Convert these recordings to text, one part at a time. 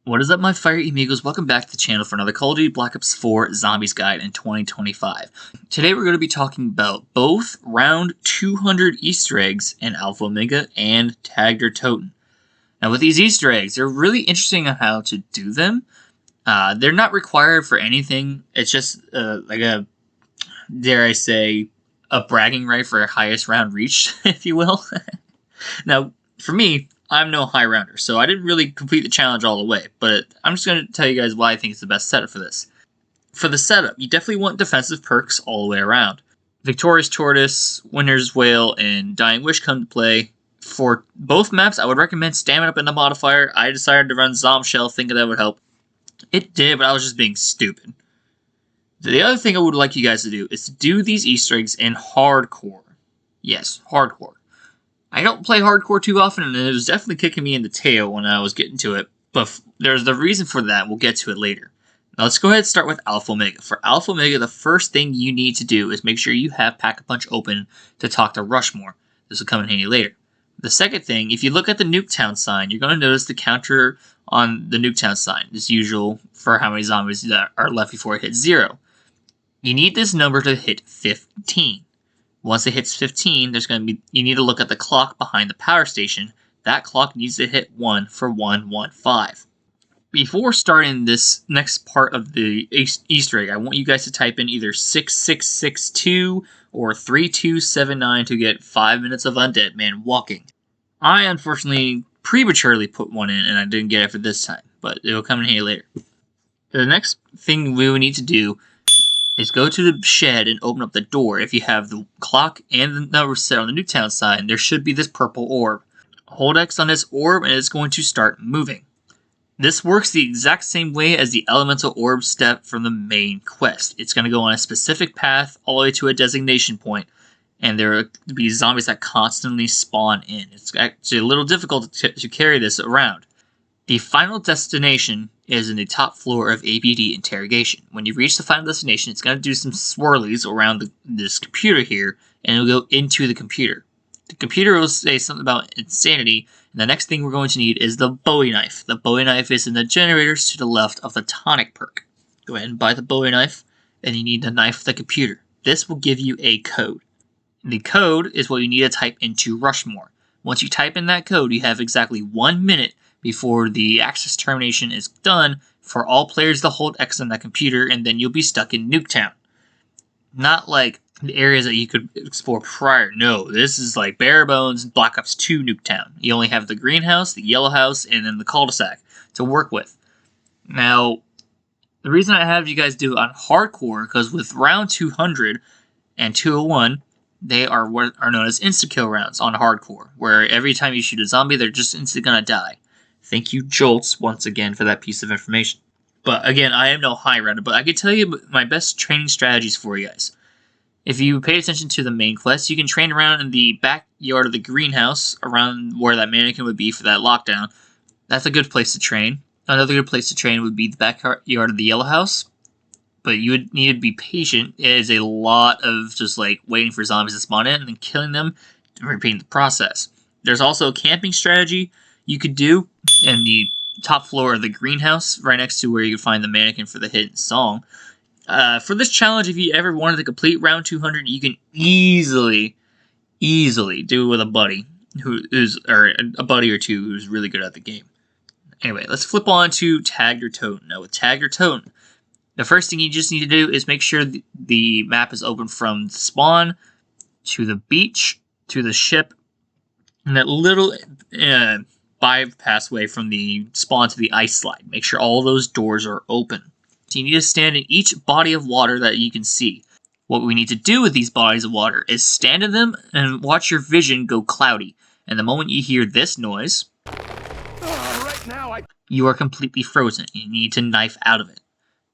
What is up, my fire amigos? Welcome back to the channel for another Call of Duty Black Ops 4 Zombies Guide in 2025. Today we're going to be talking about both round 200 Easter eggs in Alpha Omega and Tagged or Toten. Now with these Easter eggs, they're really interesting on how to do them. They're not required for anything. It's just like a, dare I say, a bragging right for highest round reach, if you will. Now, for me, I'm no high rounder, so I didn't really complete the challenge all the way, but I'm just going to tell you guys why I think it's the best setup for this. For the setup, you definitely want defensive perks all the way around. Victorious Tortoise, Winter's Wail, and Dying Wish come to play. For both maps, I would recommend Stamina Up in the modifier. I decided to run Zombshell thinking that would help. It did, but I was just being stupid. The other thing I would like you guys to do is to do these Easter eggs in hardcore. Yes, hardcore. I don't play hardcore too often, and it was definitely kicking me in the tail when I was getting to it, but there's the reason for that. We'll get to it later. Now let's go ahead and start with Alpha Omega. For Alpha Omega, the first thing you need to do is make sure you have Pack-a-Punch open to talk to Rushmore. This will come in handy later. The second thing, if you look at the Nuketown sign, you're going to notice the counter on the Nuketown sign is usual for how many zombies that are left before it hits 0. You need this number to hit 15. Once it hits 15, you need to look at the clock behind the power station. That clock needs to hit 1 for 115. Before starting this next part of the Easter egg, I want you guys to type in either 6662 or 3279 to get 5 minutes of Undead Man walking. I unfortunately prematurely put one in and I didn't get it for this time, but it will come in handy later. The next thing we will need to do is go to the shed and open up the door. If you have the clock and the number set on the Nuketown sign, there should be this purple orb. Hold X on this orb and it's going to start moving. This works the exact same way as the elemental orb step from the main quest. It's going to go on a specific path all the way to a designation point, and there will be zombies that constantly spawn in. It's actually a little difficult to carry this around. The final destination is in the top floor of APD Interrogation. When you reach the final destination, it's going to do some swirlies around this computer here, and it'll go into the computer. The computer will say something about insanity, and the next thing we're going to need is the Bowie knife. The Bowie knife is in the generators to the left of the tonic perk. Go ahead and buy the Bowie knife, and you need to knife the computer. This will give you a code. The code is what you need to type into Rushmore. Once you type in that code, you have exactly 1 minute before the access termination is done for all players to hold X on that computer, and then you'll be stuck in Nuketown. Not like the areas that you could explore prior. No, this is like bare bones Black Ops 2 Nuketown. You only have the greenhouse, the yellow house, and then the cul-de-sac to work with. Now, the reason I have you guys do it on hardcore, because with round 200 and 201, they are what are known as insta-kill rounds on hardcore, where every time you shoot a zombie, they're just instantly gonna die. Thank you, Jolts, once again for that piece of information. But again, I am no high rounder, but I can tell you my best training strategies for you guys. If you pay attention to the main quest, you can train around in the backyard of the greenhouse, around where that mannequin would be for that lockdown. That's a good place to train. Another good place to train would be the backyard of the yellow house. But you would need to be patient. It is a lot of just like waiting for zombies to spawn in and then killing them and repeating the process. There's also a camping strategy you could do in the top floor of the greenhouse, right next to where you can find the mannequin for the hidden song. For this challenge, if you ever wanted to complete round 200, you can easily do it with a buddy or a buddy or two who's really good at the game. Anyway, let's flip on to Tagged or Toten. Now with Tagged or Toten, the first thing you just need to do is make sure the map is open from spawn to the beach to the ship, and that little bypass way from the spawn to the ice slide. Make sure all those doors are open. So you need to stand in each body of water that you can see. What we need to do with these bodies of water is stand in them and watch your vision go cloudy. And the moment you hear this noise, you are completely frozen. You need to knife out of it.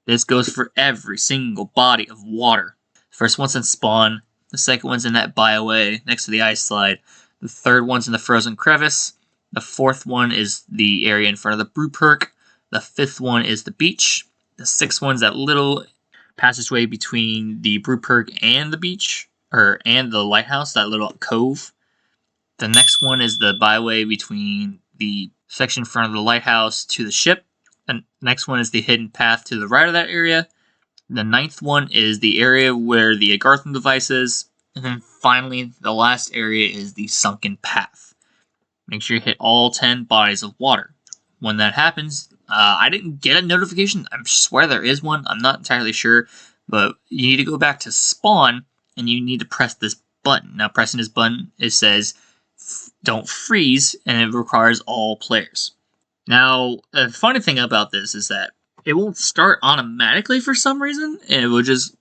This goes for every single body of water. The first one's in spawn. The second one's in that bioway next to the ice slide. The third one's in the frozen crevice. The fourth one is the area in front of the brew perk. The fifth one is the beach. The sixth one's that little passageway between the brew perk and the beach, and the lighthouse, that little cove. The next one is the byway between the section in front of the lighthouse to the ship. And next one is the hidden path to the right of that area. The 9th one is the area where the Agarthan device is. And then finally, the last area is the sunken path. Make sure you hit all 10 bodies of water. When that happens, I didn't get a notification. I swear there is one. I'm not entirely sure. But you need to go back to spawn, and you need to press this button. Now, pressing this button, it says, don't freeze, and it requires all players. Now, the funny thing about this is that it won't start automatically for some reason, and it will just...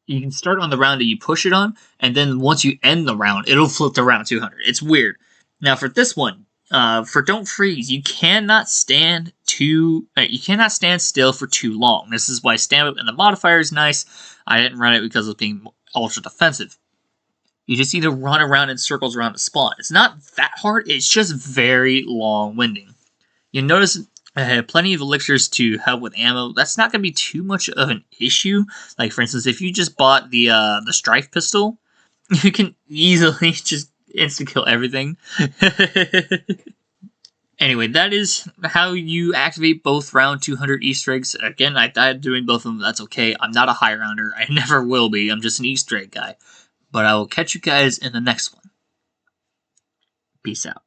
You can start on the round that you push it on, and then once you end the round, it'll flip to round 200. It's weird. Now, for this one, for Don't Freeze, you cannot stand still for too long. This is why stand up in the modifier is nice. I didn't run it because of being ultra defensive. You just need to run around in circles around the spawn. It's not that hard. It's just very long-winding. You'll notice I had plenty of elixirs to help with ammo. That's not going to be too much of an issue. Like, for instance, if you just bought the Strife pistol, you can easily just insta-kill everything. Anyway, that is how you activate both round 200 Easter eggs. Again, I died doing both of them. That's okay. I'm not a high rounder. I never will be. I'm just an Easter egg guy. But I will catch you guys in the next one. Peace out.